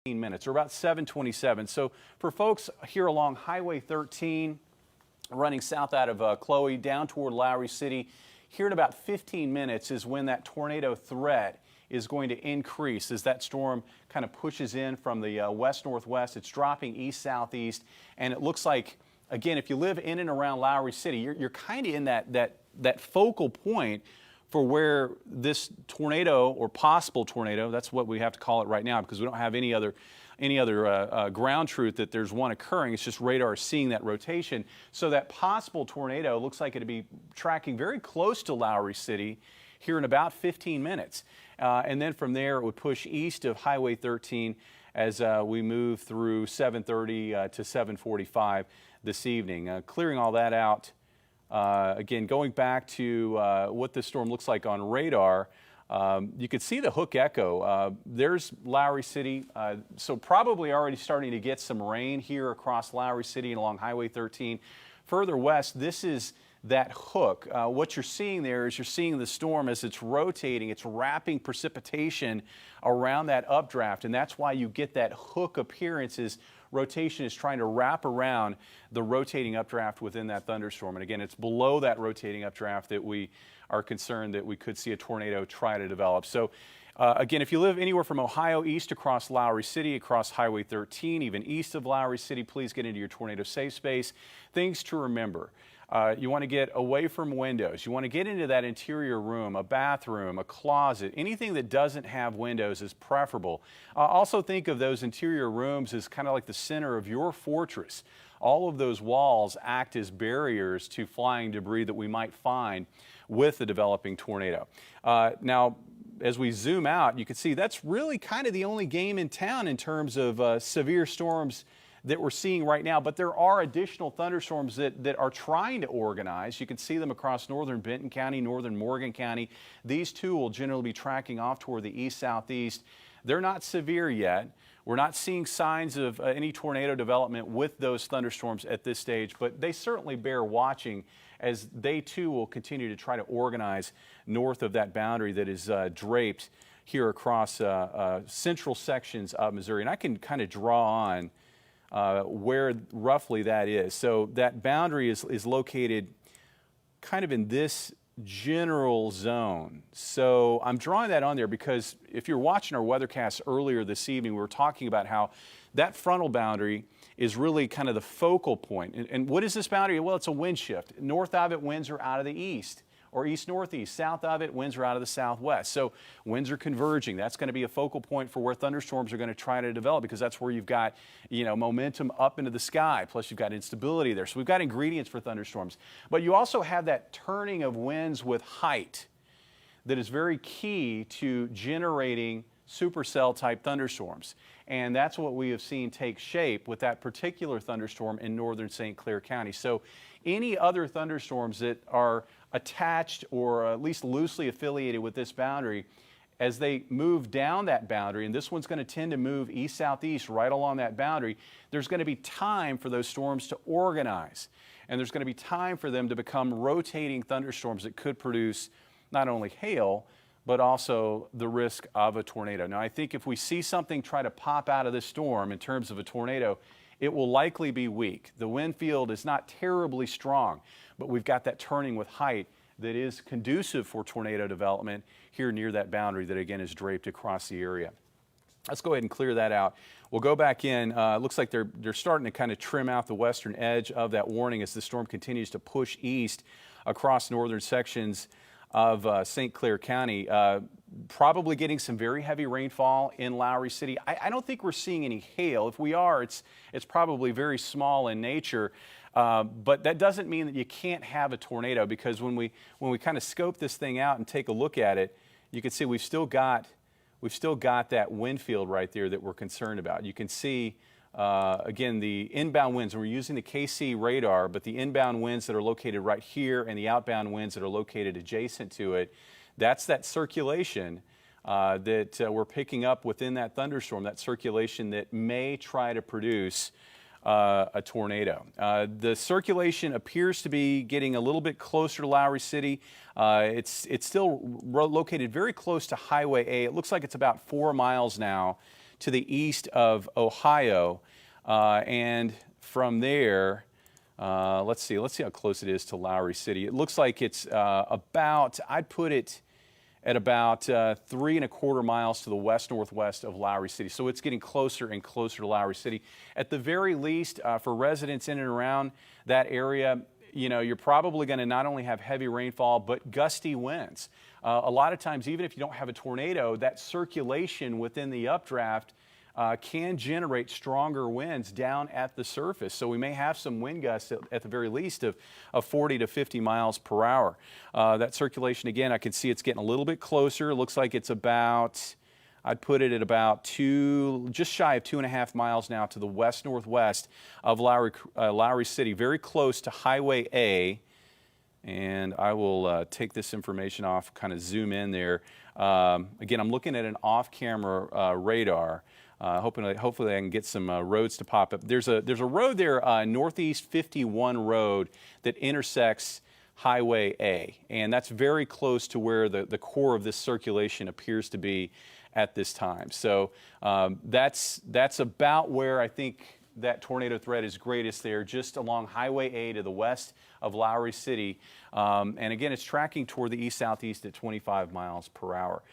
minutes, or about 7:27. So for folks here along Highway 13, running south out of Chloe down toward Lowry City, here in about 15 minutes is when that tornado threat is going to increase as that storm kind of pushes in from the west-northwest. It's dropping east-southeast, and it looks like, again, if you live in and around Lowry City, you're kind of in that focal point for where this tornado, or possible tornado, that's what we have to call it right now because we don't have any other ground truth that there's one occurring. It's just radar seeing that rotation. So that possible tornado looks like it'll be tracking very close to Lowry City here in about 15 minutes. And then from there, it would push east of Highway 13 as we move through 7:30 to 7:45 this evening. Clearing all that out, again, going back to what this storm looks like on radar, you could see the hook echo. There's Lowry City, so probably already starting to get some rain here across Lowry City and along Highway 13. Further west, this is that hook. What you're seeing there is you're seeing the storm as it's rotating, it's wrapping precipitation around that updraft, and that's why you get that hook appearance. Is rotation is trying to wrap around the rotating updraft within that thunderstorm. And again, it's below that rotating updraft that we are concerned that we could see a tornado try to develop. So again, if you live anywhere from Ohio east across Lowry City, across Highway 13, even east of Lowry City, please get into your tornado safe space. Things to remember. You want to get away from windows. You want to get into that interior room, a bathroom, a closet. Anything that doesn't have windows is preferable. Also think of those interior rooms as kind of like the center of your fortress. All of those walls act as barriers to flying debris that we might find with the developing tornado. Now, as we zoom out, you can see that's really kind of the only game in town in terms of severe storms that we're seeing right now, but there are additional thunderstorms that are trying to organize. You can see them across northern Benton County, northern Morgan County. These two will generally be tracking off toward the east-southeast. They're not severe yet. We're not seeing signs of any tornado development with those thunderstorms at this stage, but they certainly bear watching as they too will continue to try to organize north of that boundary that is draped here across central sections of Missouri. And I can kind of draw on where roughly that is. So that boundary is located kind of in this general zone. So I'm drawing that on there because if you're watching our weathercast earlier this evening, we were talking about how that frontal boundary is really kind of the focal point. And what is this boundary? Well, it's a wind shift. North of it, winds are out of the east or east-northeast. South of it, winds are out of the southwest. So winds are converging. That's going to be a focal point for where thunderstorms are going to try to develop because that's where you've got, momentum up into the sky. Plus you've got instability there. So we've got ingredients for thunderstorms. But you also have that turning of winds with height that is very key to generating supercell type thunderstorms. And that's what we have seen take shape with that particular thunderstorm in northern St. Clair County. So any other thunderstorms that are attached or at least loosely affiliated with this boundary, as they move down that boundary, and this one's going to tend to move east-southeast right along that boundary, there's going to be time for those storms to organize. And there's going to be time for them to become rotating thunderstorms that could produce not only hail, but also the risk of a tornado. Now, I think if we see something try to pop out of this storm in terms of a tornado, it will likely be weak. The wind field is not terribly strong, but we've got that turning with height that is conducive for tornado development here near that boundary that, again, is draped across the area. Let's go ahead and clear that out. We'll go back in. It looks like they're starting to kind of trim out the western edge of that warning as the storm continues to push east across northern sections of St. Clair County, probably getting some very heavy rainfall in Lowry City. I don't think we're seeing any hail. If we are, it's probably very small in nature. But that doesn't mean that you can't have a tornado because when we kind of scope this thing out and take a look at it, you can see we've still got that wind field right there that we're concerned about. You can see again, the inbound winds, and we're using the KC radar, but the inbound winds that are located right here and the outbound winds that are located adjacent to it, that's that circulation that we're picking up within that thunderstorm, that circulation that may try to produce a tornado. The circulation appears to be getting a little bit closer to Lowry City. It's still located very close to Highway A. It looks like it's about 4 miles now to the east of Ohio. And from there, let's see how close it is to Lowry City. It looks like it's about, I'd put it at about 3¼ miles to the west-northwest of Lowry City. So it's getting closer and closer to Lowry City. At the very least, for residents in and around that area, you know, you're probably going to not only have heavy rainfall, but gusty winds. A lot of times, even if you don't have a tornado, that circulation within the updraft can generate stronger winds down at the surface. So we may have some wind gusts at the very least of 40 to 50 miles per hour. That circulation, again, I can see it's getting a little bit closer. It looks like it's about, I'd put it at about just shy of 2½ miles now to the west-northwest of Lowry City, very close to Highway A. And I will take this information off, kind of zoom in there. Again, I'm looking at an off-camera radar. Hopefully I can get some roads to pop up. There's a road there, Northeast 51 Road, that intersects Highway A, and that's very close to where the core of this circulation appears to be at this time. So that's about where I think that tornado threat is greatest there, just along Highway A to the west of Lowry City. And again, it's tracking toward the east-southeast at 25 miles per hour.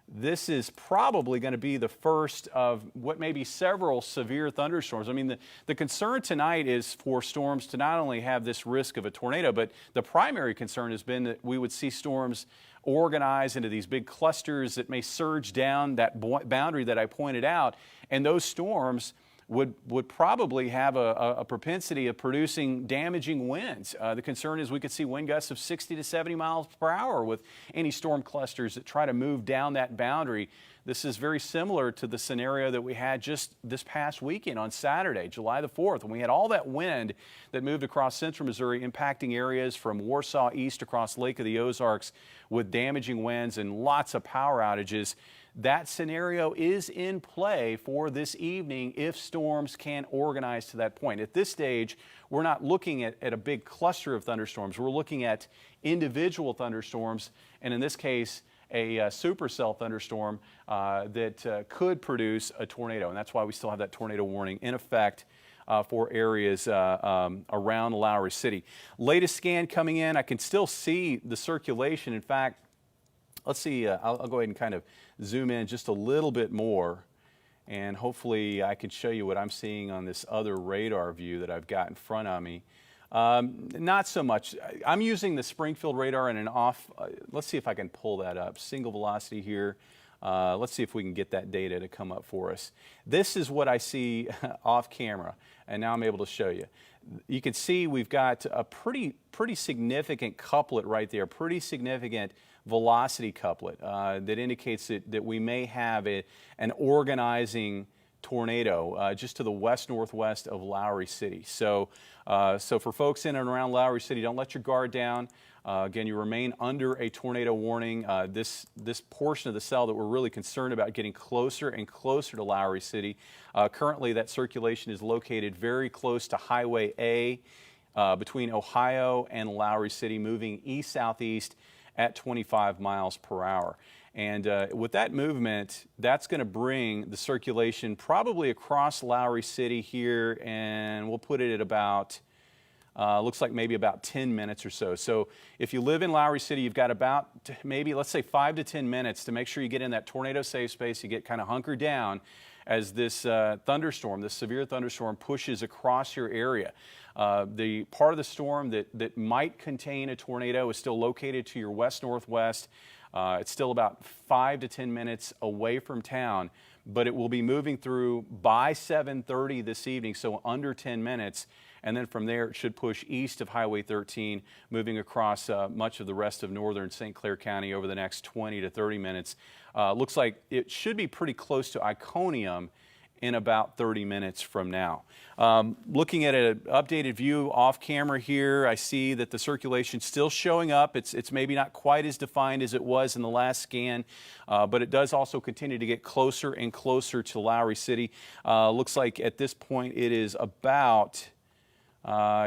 This is probably going to be the first of what may be several severe thunderstorms. I mean, the concern tonight is for storms to not only have this risk of a tornado, but the primary concern has been that we would see storms organize into these big clusters that may surge down that boundary that I pointed out, and those storms would probably have a propensity of producing damaging winds. The concern is we could see wind gusts of 60 to 70 miles per hour with any storm clusters that try to move down that boundary. This is very similar to the scenario that we had just this past weekend on Saturday, July the 4th, when we had all that wind that moved across central Missouri, impacting areas from Warsaw east across Lake of the Ozarks with damaging winds and lots of power outages. That scenario is in play for this evening if storms can organize to that point. At this stage, we're not looking at a big cluster of thunderstorms. We're looking at individual thunderstorms, and in this case, a supercell thunderstorm that could produce a tornado. And that's why we still have that tornado warning in effect for areas around Lowry City. Latest scan coming in, I can still see the circulation. In fact, let's see, I'll go ahead and kind of zoom in just a little bit more, and hopefully I can show you what I'm seeing on this other radar view that I've got in front of me. Not so much. I'm using the Springfield radar in an off, let's see if I can pull that up, single velocity here. Let's see if we can get that data to come up for us. This is what I see off camera, and now I'm able to show you. You can see we've got a pretty significant couplet right there, pretty significant velocity couplet that indicates that we may have an organizing tornado just to the west-northwest of Lowry City. So for folks in and around Lowry City, don't let your guard down. Again, you remain under a tornado warning. This portion of the cell that we're really concerned about getting closer and closer to Lowry City. Currently, that circulation is located very close to Highway A between Ohio and Lowry City, moving east-southeast at 25 miles per hour. And with that movement, that's going to bring the circulation probably across Lowry City here, and we'll put it at about, looks like maybe about 10 minutes or so. So if you live in Lowry City, you've got about maybe, let's say, 5 to 10 minutes to make sure you get in that tornado safe space, you get kind of hunkered down as this thunderstorm, this severe thunderstorm, pushes across your area. The part of the storm that might contain a tornado is still located to your west-northwest. It's still about 5 to 10 minutes away from town, but it will be moving through by 7:30 this evening, so under 10 minutes. And then from there, it should push east of Highway 13, moving across much of the rest of northern St. Clair County over the next 20 to 30 minutes. Looks like it should be pretty close to Iconium in about 30 minutes from now. Looking at an updated view off camera here, I see that the circulation is still showing up. It's maybe not quite as defined as it was in the last scan, but it does also continue to get closer and closer to Lowry City. Looks like at this point it is about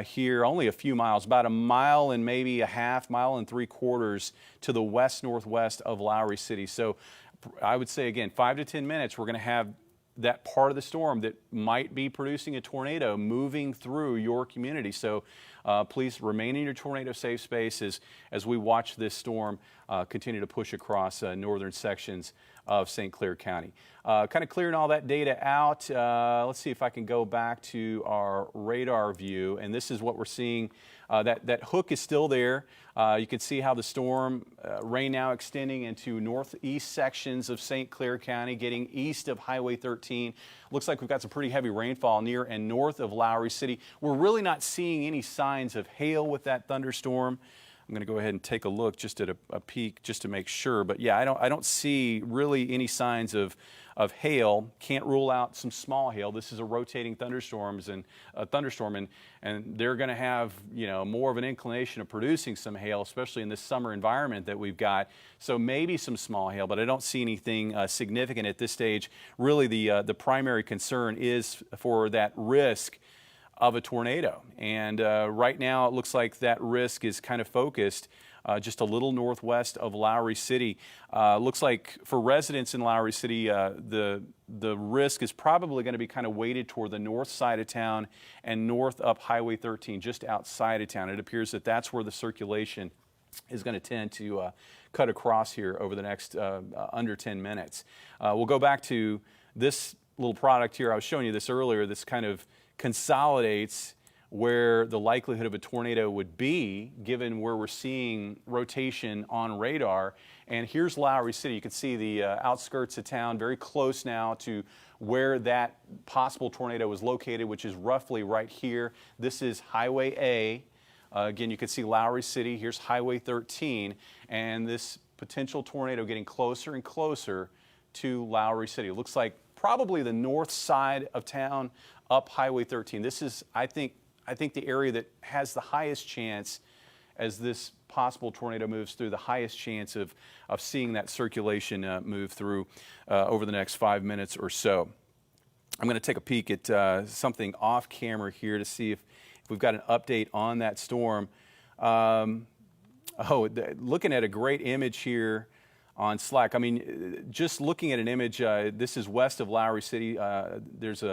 here only a few miles, about a mile and maybe a half, mile and 3/4 to the west-northwest of Lowry City. So I would say, again, 5 to 10 minutes, we're going to have that part of the storm that might be producing a tornado moving through your community. So please remain in your tornado safe space as we watch this storm continue to push across northern sections of St. Clair County. Kind of clearing all that data out. Let's see if I can go back to our radar view, and this is what we're seeing. That hook is still there. You can see how the storm, rain now extending into northeast sections of St. Clair County, getting east of Highway 13. Looks like we've got some pretty heavy rainfall near and north of Lowry City. We're really not seeing any signs of hail with that thunderstorm. I'm going to go ahead and take a look just at a peek just to make sure. But yeah, I don't see really any signs of hail. Can't rule out some small hail. This is a rotating thunderstorm, and they're going to have, you know, more of an inclination of producing some hail, especially in this summer environment that we've got. So maybe some small hail, but I don't see anything significant at this stage. Really, the primary concern is for that risk of a tornado. And right now it looks like that risk is kind of focused just a little northwest of Lowry City. Looks like for residents in Lowry City, the risk is probably going to be kind of weighted toward the north side of town and north up Highway 13, just outside of town. It appears that that's where the circulation is going to tend to cut across here over the next under 10 minutes. We'll go back to this little product here. I was showing you this earlier. This kind of consolidates where the likelihood of a tornado would be given where we're seeing rotation on radar. And here's Lowry City. You can see the outskirts of town, very close now to where that possible tornado was located, which is roughly right here. This is Highway A. Again, you can see Lowry City. Here's Highway 13, and this potential tornado getting closer and closer to Lowry City. It looks like probably the north side of town up Highway 13. This is, I think the area that has the highest chance, as this possible tornado moves through, the highest chance of seeing that circulation move through over the next 5 minutes or so. I'm going to take a peek at something off camera here to see if we've got an update on that storm. Looking at a great image here on Slack. I mean, just looking at an image, this is west of Lowry City. There's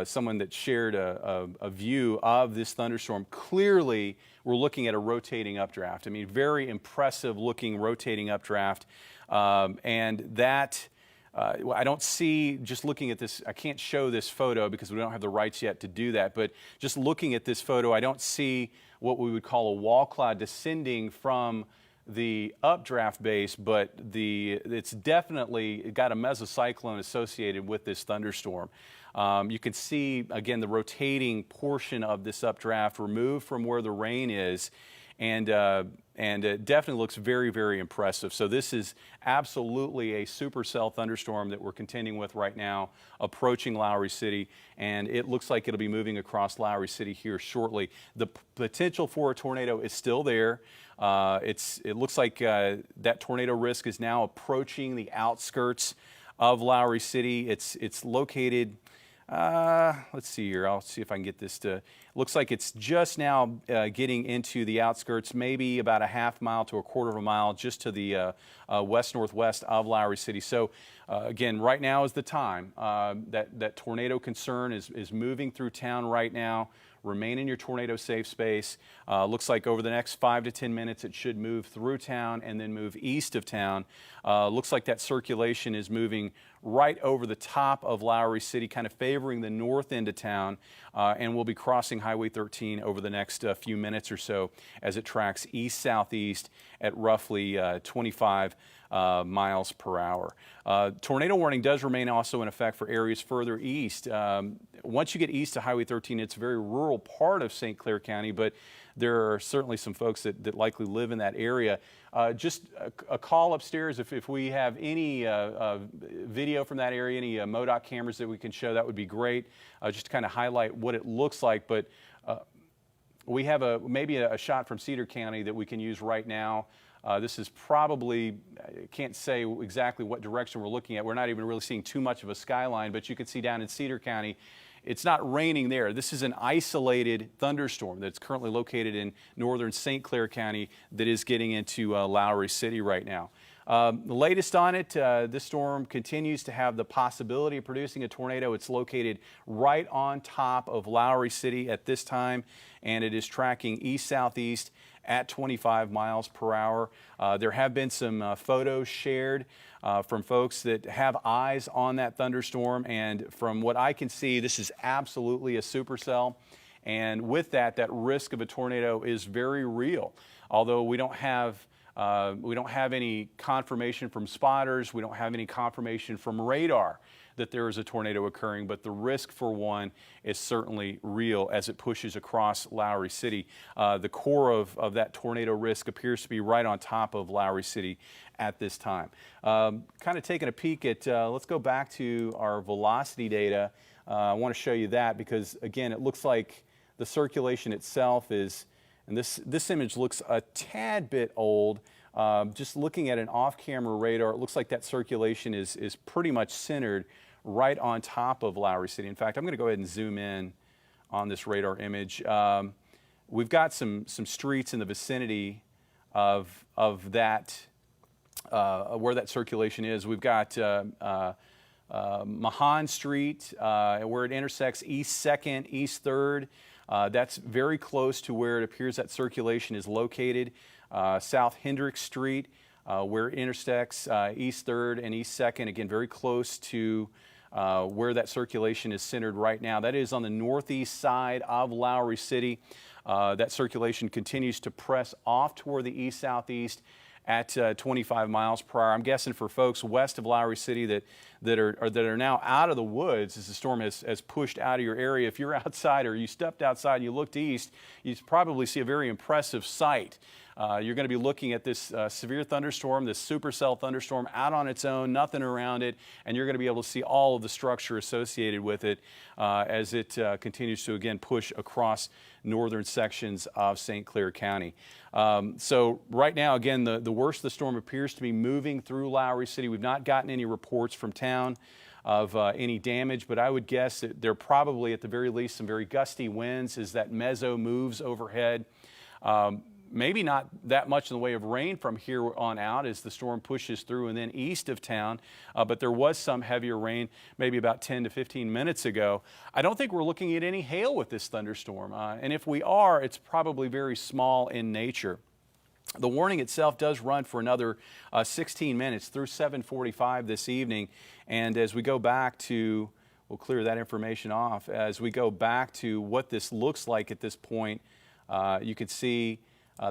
someone that shared a view of this thunderstorm. Clearly, we're looking at a rotating updraft. I mean, very impressive looking rotating updraft. And that, I don't see, just looking at this, I can't show this photo because we don't have the rights yet to do that, but just looking at this photo, I don't see what we would call a wall cloud descending from the updraft base, but it's definitely got a mesocyclone associated with this thunderstorm. You can see, again, the rotating portion of this updraft removed from where the rain is, and it definitely looks very, very impressive. So this is absolutely a supercell thunderstorm that we're contending with right now, approaching Lowry City, and it looks like it'll be moving across Lowry City here shortly. The potential for a tornado is still there. It looks like that tornado risk is now approaching the outskirts of Lowry City. It's located, let's see here, I'll see if I can get this to, looks like it's just now getting into the outskirts, maybe about a half mile to a quarter of a mile just to the west-northwest of Lowry City. So again, right now is the time. That tornado concern is moving through town right now. Remain in your tornado safe space. Looks like over the next 5 to 10 minutes it should move through town and then move east of town. Looks like that circulation is moving right over the top of Lowry City, kind of favoring the north end of town, and we'll be crossing Highway 13 over the next few minutes or so as it tracks east-southeast at roughly 25 miles per hour. Tornado warning does remain also in effect for areas further east. Once you get east of Highway 13, it's a very rural part of St. Clair County, but there are certainly some folks that likely live in that area. Just a call upstairs if we have any video from that area, any MODOC cameras that we can show, that would be great, just to kind of highlight what it looks like. But we have maybe a shot from Cedar County that we can use right now. This is probably, I can't say exactly what direction we're looking at. We're not even really seeing too much of a skyline, but you can see down in Cedar County, it's not raining there. This is an isolated thunderstorm that's currently located in northern St. Clair County that is getting into Lowry City right now. The latest on it, this storm continues to have the possibility of producing a tornado. It's located right on top of Lowry City at this time, and it is tracking east-southeast at 25 miles per hour. There have been some photos shared from folks that have eyes on that thunderstorm, and from what I can see, this is absolutely a supercell. And with that, that risk of a tornado is very real. Although we don't have any confirmation from spotters, we don't have any confirmation from radar that there is a tornado occurring, but the risk for one is certainly real as it pushes across Lowry City. The core of that tornado risk appears to be right on top of Lowry City at this time. Kind of taking a peek at, let's go back to our velocity data. I want to show you that because, again, it looks like the circulation itself is, and this image looks a tad bit old. Just looking at an off-camera radar, it looks like that circulation is pretty much centered right on top of Lowry City. In fact, I'm going to go ahead and zoom in on this radar image. We've got some streets in the vicinity of that, where that circulation is. We've got Mahan Street, where it intersects East 2nd, East 3rd. That's very close to where it appears that circulation is located. South Hendricks Street, where it intersects East 3rd and East 2nd, again, very close to where that circulation is centered right now. That is on the northeast side of Lowry City. That circulation continues to press off toward the east-southeast at 25 miles per hour. I'm guessing for folks west of Lowry City that are now out of the woods as the storm has pushed out of your area. If you're outside or you stepped outside and you looked east, you probably see a very impressive sight. You're going to be looking at this severe thunderstorm, this supercell thunderstorm out on its own, nothing around it, and you're going to be able to see all of the structure associated with it as it continues to, again, push across northern sections of St. Clair County. So right now, again, the worst of the storm appears to be moving through Lowry City. We've not gotten any reports from town of any damage, but I would guess that there are probably, at the very least, some very gusty winds as that mezzo moves overhead. Maybe not that much in the way of rain from here on out as the storm pushes through and then east of town, but there was some heavier rain maybe about 10 to 15 minutes ago. I don't think we're looking at any hail with this thunderstorm, and if we are, it's probably very small in nature. The warning itself does run for another 16 minutes through 7:45 this evening, and as we go back to, we'll clear that information off, as we go back to what this looks like at this point, you can see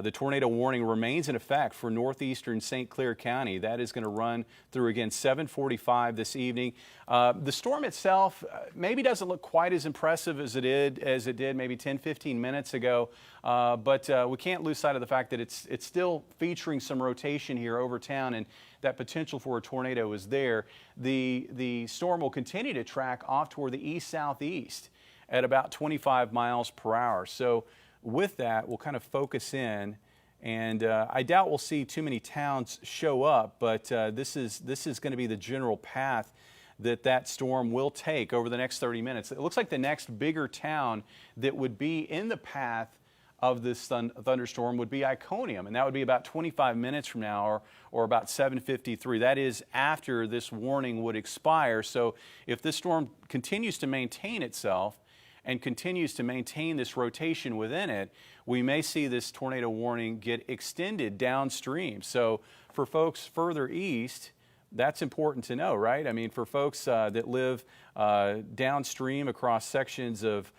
the tornado warning remains in effect for northeastern St. Clair County. That is going to run through, again, 7:45 this evening. The storm itself maybe doesn't look quite as impressive as it did maybe 10, 15 minutes ago, but we can't lose sight of the fact that it's still featuring some rotation here over town, and that potential for a tornado is there. The storm will continue to track off toward the east-southeast at about 25 miles per hour. So with that, we'll kind of focus in, and I doubt we'll see too many towns show up, but this is going to be the general path that storm will take over the next 30 minutes. It looks like the next bigger town that would be in the path of this thunderstorm would be Iconium, and that would be about 25 minutes from now, or about 7:53. That is after this warning would expire. So if this storm continues to maintain itself and continues to maintain this rotation within it, we may see this tornado warning get extended downstream. So for folks further east, that's important to know, right? I mean, for folks that live downstream across sections of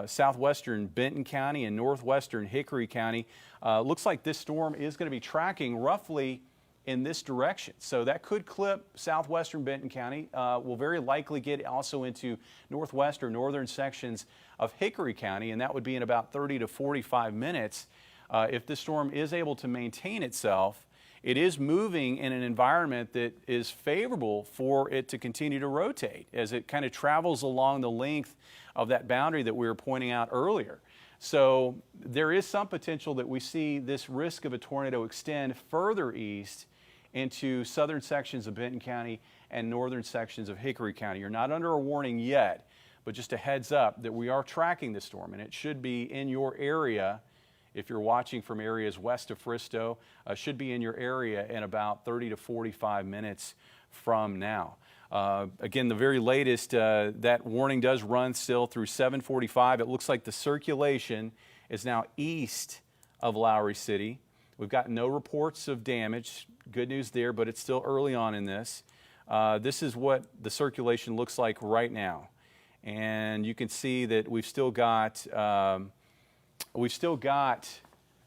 southwestern Benton County and northwestern Hickory County, looks like this storm is going to be tracking roughly in this direction. So that could clip southwestern Benton County. Will very likely get also into northwest or northern sections of Hickory County, and that would be in about 30 to 45 minutes. If the storm is able to maintain itself, it is moving in an environment that is favorable for it to continue to rotate as it kind of travels along the length of that boundary that we were pointing out earlier. So there is some potential that we see this risk of a tornado extend further east into southern sections of Benton County and northern sections of Hickory County. You're not under a warning yet, but just a heads up that we are tracking this storm, and it should be in your area if you're watching from areas west of Fristow, should be in your area in about 30 to 45 minutes from now. Again, the very latest, that warning does run still through 7:45. It looks like the circulation is now east of Lowry City. We've got no reports of damage. Good news there, but it's still early on in this. This is what the circulation looks like right now. And you can see that we've still got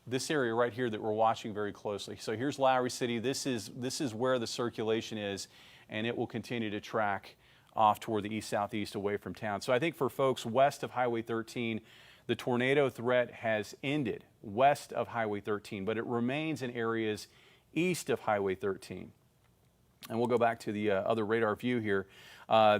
this area right here that we're watching very closely. So here's Lowry City. This is where the circulation is, and it will continue to track off toward the east-southeast away from town. So I think for folks west of Highway 13, the tornado threat has ended west of Highway 13, but it remains in areas east of Highway 13. And we'll go back to the other radar view here.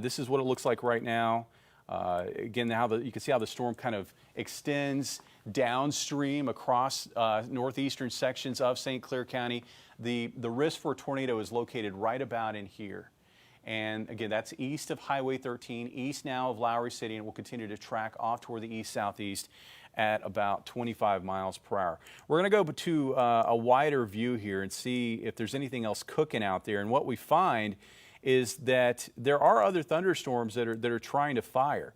This is what it looks like right now. Again, you can see how the storm kind of extends downstream across northeastern sections of St. Clair County. The risk for a tornado is located right about in here. And again, that's east of Highway 13, east now of Lowry City, and will continue to track off toward the east-southeast at about 25 miles per hour. We're going to go to a wider view here and see if there's anything else cooking out there. And what we find is that there are other thunderstorms that are trying to fire.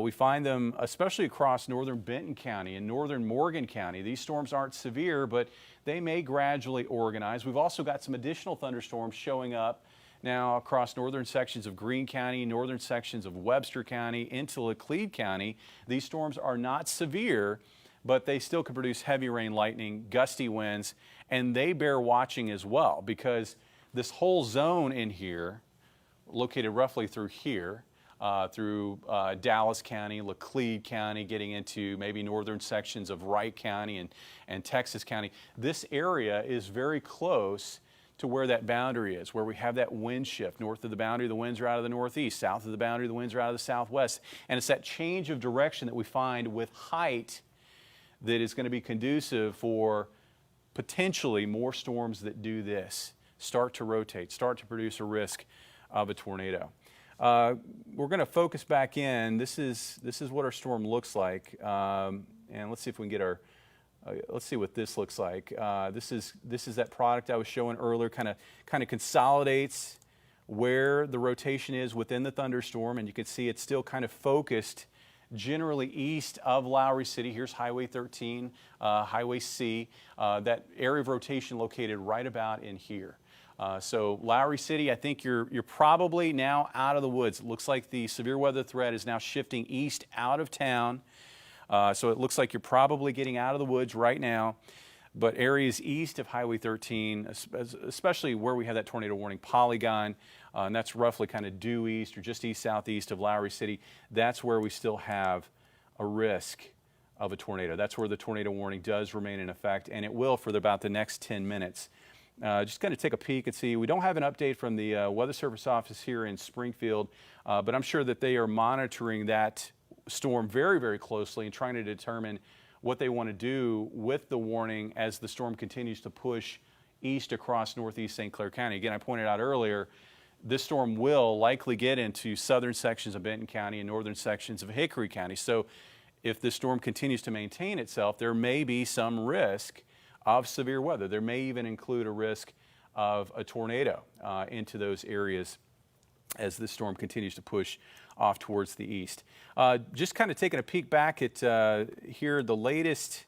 We find them especially across northern Benton County and northern Morgan County. These storms aren't severe, but they may gradually organize. We've also got some additional thunderstorms showing up now across northern sections of Greene County, northern sections of Webster County, into Laclede County. These storms are not severe, but they still can produce heavy rain, lightning, gusty winds, and they bear watching as well, because this whole zone in here, located roughly through here, through Dallas County, Laclede County, getting into maybe northern sections of Wright County and Texas County, this area is very close to where that boundary is, where we have that wind shift. North of the boundary, the winds are out of the northeast. South of the boundary, the winds are out of the southwest. And it's that change of direction that we find with height that is going to be conducive for potentially more storms that do this. Start to rotate, start to produce a risk of a tornado. We're going to focus back in. This is what our storm looks like. And let's see if we can get our let's see what this looks like. This is that product I was showing earlier, kind of consolidates where the rotation is within the thunderstorm, and you can see it's still kind of focused generally east of Lowry City. Here's Highway 13, Highway C, that area of rotation located right about in here. So Lowry City, I think you're probably now out of the woods. It looks like the severe weather threat is now shifting east out of town. So it looks like you're probably getting out of the woods right now, but areas east of Highway 13, especially where we have that tornado warning polygon, and that's roughly kind of due east or just east-southeast of Lowry City, that's where we still have a risk of a tornado. That's where the tornado warning does remain in effect, and it will for about the next 10 minutes. Just going to take a peek and see. We don't have an update from the Weather Service office here in Springfield, but I'm sure that they are monitoring that storm very, very closely and trying to determine what they want to do with the warning as the storm continues to push east across northeast St. Clair County. Again, I pointed out earlier, this storm will likely get into southern sections of Benton County and northern sections of Hickory County. So if this storm continues to maintain itself, there may be some risk of severe weather. There may even include a risk of a tornado into those areas as this storm continues to push off towards the east. Just kind of taking a peek back at here, the latest,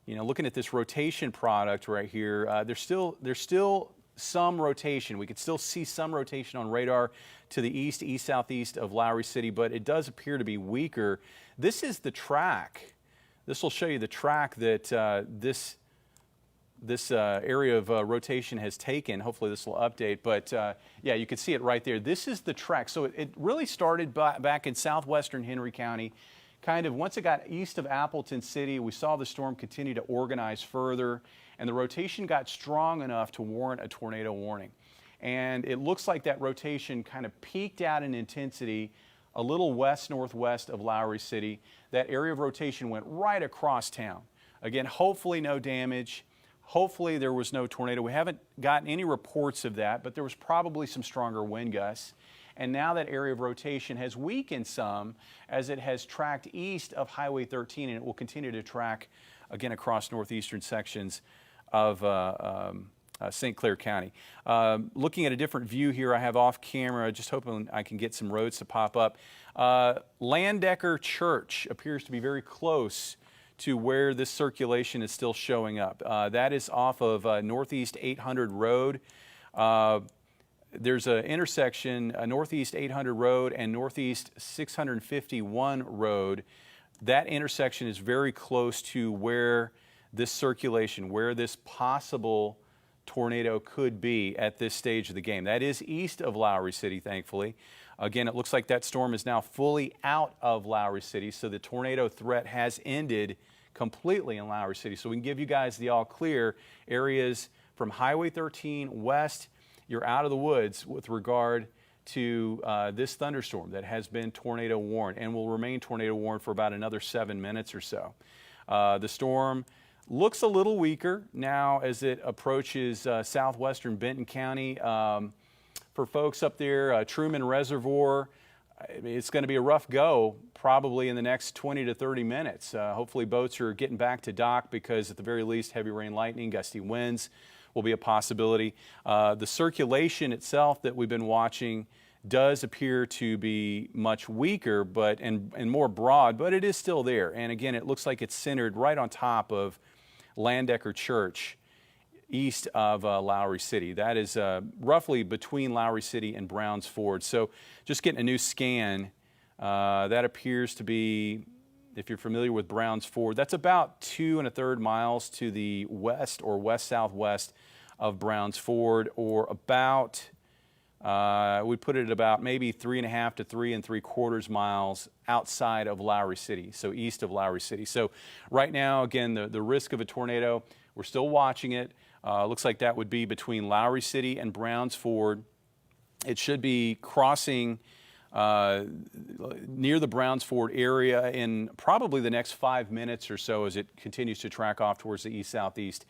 looking at this rotation product right here, there's still some rotation. We could still see some rotation on radar to the east, east-southeast of Lowry City, but it does appear to be weaker. This is the track. This will show you the track that this area of rotation has taken. Hopefully this will update, but yeah, you can see it right there. This is the track. So it really started back in southwestern Henry County. Kind of once it got east of Appleton City, we saw the storm continue to organize further, and the rotation got strong enough to warrant a tornado warning. And it looks like that rotation kind of peaked out in intensity a little west-northwest of Lowry City. That area of rotation went right across town. Again, hopefully no damage. Hopefully there was no tornado. We haven't gotten any reports of that, but there was probably some stronger wind gusts. And now that area of rotation has weakened some as it has tracked east of Highway 13, and it will continue to track again, across northeastern sections of St. Clair County. Looking at a different view here, I have off camera, just hoping I can get some roads to pop up. Landecker Church appears to be very close to where this circulation is still showing up. That is off of Northeast 800 Road. There's an intersection, Northeast 800 Road and Northeast 651 Road. That intersection is very close to where this circulation, where this possible tornado could be at this stage of the game. That is east of Lowry City, thankfully. Again, it looks like that storm is now fully out of Lowry City, so the tornado threat has ended completely in Lowry City. So we can give you guys the all clear. Areas from Highway 13 west, you're out of the woods with regard to this thunderstorm that has been tornado warned and will remain tornado warned for about another 7 minutes or so. The storm looks a little weaker now as it approaches southwestern Benton County. For folks up there, Truman Reservoir, it's going to be a rough go probably in the next 20 to 30 minutes. Hopefully boats are getting back to dock because at the very least heavy rain, lightning, gusty winds will be a possibility. The circulation itself that we've been watching does appear to be much weaker and more broad, but it is still there. And again, it looks like it's centered right on top of Landecker Church, east of Lowry City. That is roughly between Lowry City and Browns Ford. So just getting a new scan, that appears to be, if you're familiar with Browns Ford, that's about 2 1/3 miles to the west or west-southwest of Browns Ford, or about, we put it at about maybe 3.5 to 3 3/4 miles outside of Lowry City, so east of Lowry City. So right now, again, the risk of a tornado, we're still watching it. Looks like that would be between Lowry City and Browns Ford. It should be crossing near the Browns Ford area in probably the next 5 minutes or so as it continues to track off towards the east-southeast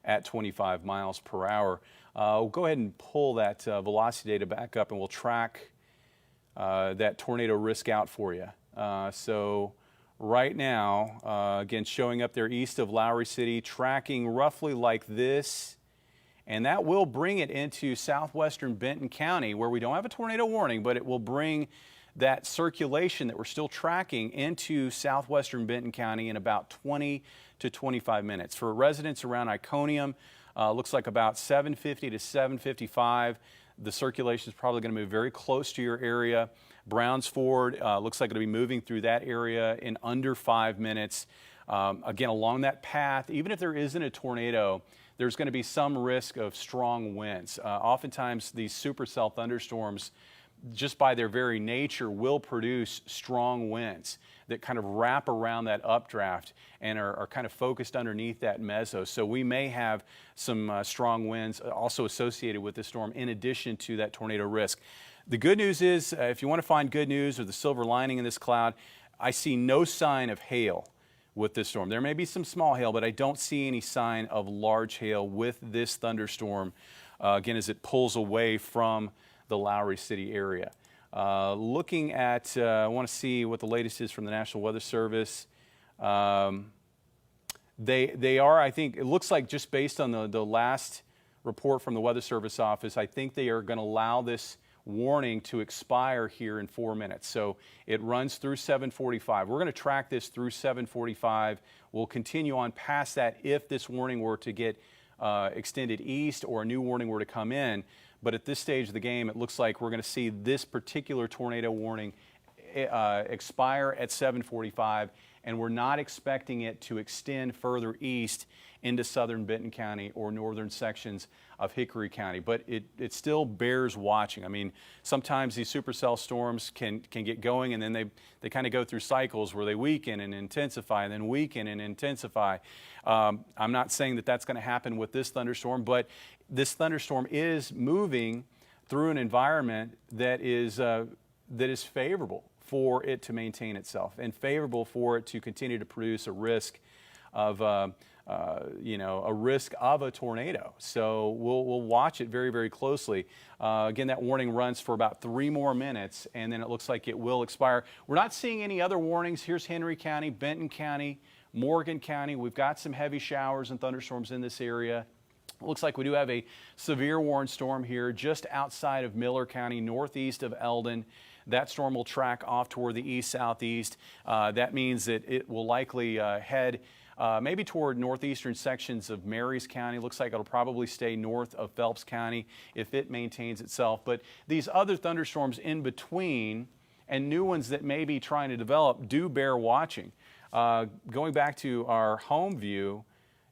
at 25 miles per hour. We'll go ahead and pull that velocity data back up and we'll track that tornado risk out for you. So right now, again, showing up there east of Lowry City, tracking roughly like this, and that will bring it into southwestern Benton County where we don't have a tornado warning, but it will bring that circulation that we're still tracking into southwestern Benton County in about 20 to 25 minutes. For residents around Iconium, looks like about 750 to 755. The circulation is probably going to move very close to your area. Browns Ford looks like it'll be moving through that area in under 5 minutes. Again, along that path, even if there isn't a tornado, there's going to be some risk of strong winds. Oftentimes, these supercell thunderstorms, just by their very nature, will produce strong winds that kind of wrap around that updraft and are kind of focused underneath that meso. So we may have some strong winds also associated with this storm in addition to that tornado risk. The good news is, if you want to find good news or the silver lining in this cloud, I see no sign of hail with this storm. There may be some small hail, but I don't see any sign of large hail with this thunderstorm, again, as it pulls away from the Lowry City area. Looking at, I want to see what the latest is from the National Weather Service. They are, I think, it looks like just based on the last report from the Weather Service office, I think they are going to allow this warning to expire here in 4 minutes. So it runs through 7:45. We're going to track this through 7:45. We'll continue on past that if this warning were to get extended east or a new warning were to come in. But at this stage of the game, it looks like we're going to see this particular tornado warning expire at 7:45, and we're not expecting it to extend further east into southern Benton County or northern sections of Hickory County. But it still bears watching. I mean, sometimes these supercell storms can get going, and then they kind of go through cycles where they weaken and intensify and then weaken and intensify. I'm not saying that that's going to happen with this thunderstorm, but this thunderstorm is moving through an environment that is favorable for it to maintain itself and favorable for it to continue to produce a risk of a risk of a tornado. So we'll watch it very, very closely. Again, that warning runs for about 3 more minutes, and then it looks like it will expire. We're not seeing any other warnings. Here's Henry County, Benton County, Morgan County. We've got some heavy showers and thunderstorms in this area. Looks like we do have a severe warning storm here just outside of Miller County, northeast of Eldon. That storm will track off toward the east-southeast. That means that it will likely head maybe toward northeastern sections of Marys County. Looks like it'll probably stay north of Phelps County if it maintains itself. But these other thunderstorms in between and new ones that may be trying to develop do bear watching. Going back to our home view,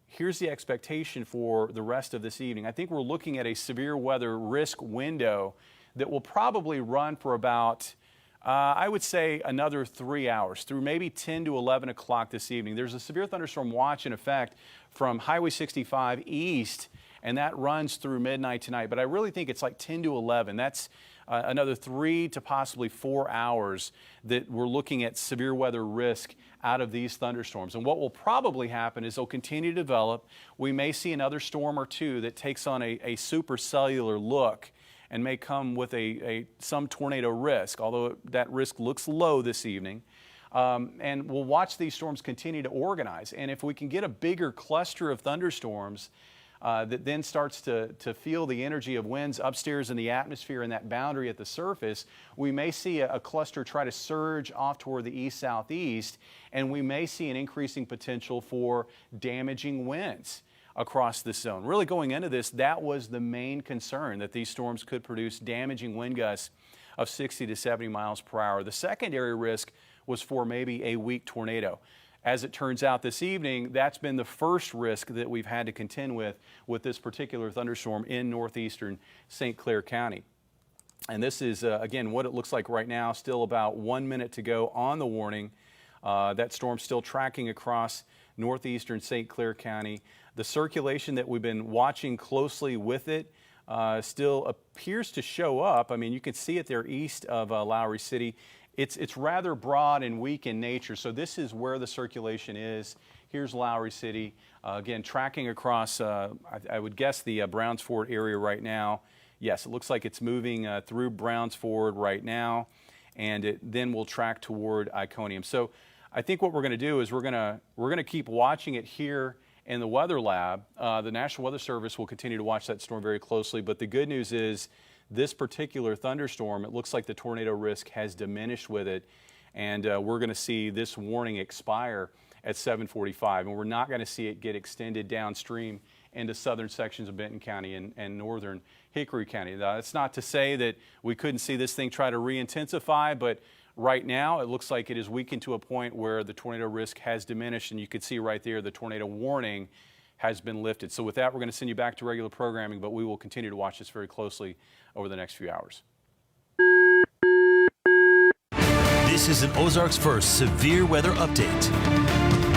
here's the expectation for the rest of this evening. I think we're looking at a severe weather risk window that will probably run for about, I would say, another 3 hours through maybe 10 to 11 o'clock this evening. There's a severe thunderstorm watch in effect from Highway 65 east, and that runs through midnight tonight. But I really think it's like 10 to 11. That's another 3 to possibly 4 hours that we're looking at severe weather risk out of these thunderstorms. And what will probably happen is they'll continue to develop. We may see another storm or two that takes on a supercellular look and may come with some tornado risk, although that risk looks low this evening. And we'll watch these storms continue to organize. And if we can get a bigger cluster of thunderstorms that then starts to feel the energy of winds upstairs in the atmosphere and that boundary at the surface, we may see a cluster try to surge off toward the east-southeast, and we may see an increasing potential for damaging winds across this zone. Really going into this, that was the main concern, that these storms could produce damaging wind gusts of 60 to 70 miles per hour. The secondary risk was for maybe a weak tornado. As it turns out this evening, that's been the first risk that we've had to contend with this particular thunderstorm in northeastern St. Clair County. And this is, again, what it looks like right now. Still about 1 minute to go on the warning. That storm still tracking across northeastern St. Clair County. The circulation that we've been watching closely with it still appears to show up. I mean, you can see it there east of Lowry City. It's rather broad and weak in nature, so this is where the circulation is. Here's Lowry City, again, tracking across, I would guess, the Browns Ford area right now. Yes, it looks like it's moving through Browns Ford right now, and it then will track toward Iconium. So I think what we're going to do is we're going to keep watching it here in the weather lab. The National Weather Service will continue to watch that storm very closely, but the good news is this particular thunderstorm, it looks like the tornado risk has diminished with it, and we're going to see this warning expire at 7:45, and we're not going to see it get extended downstream into southern sections of Benton County and northern Hickory County. That's not to say that we couldn't see this thing try to re-intensify, but right now it looks like it is weakened to a point where the tornado risk has diminished, and you can see right there the tornado warning has been lifted. So with that, we're going to send you back to regular programming, but we will continue to watch this very closely over the next few hours. This is an Ozarks First severe weather update.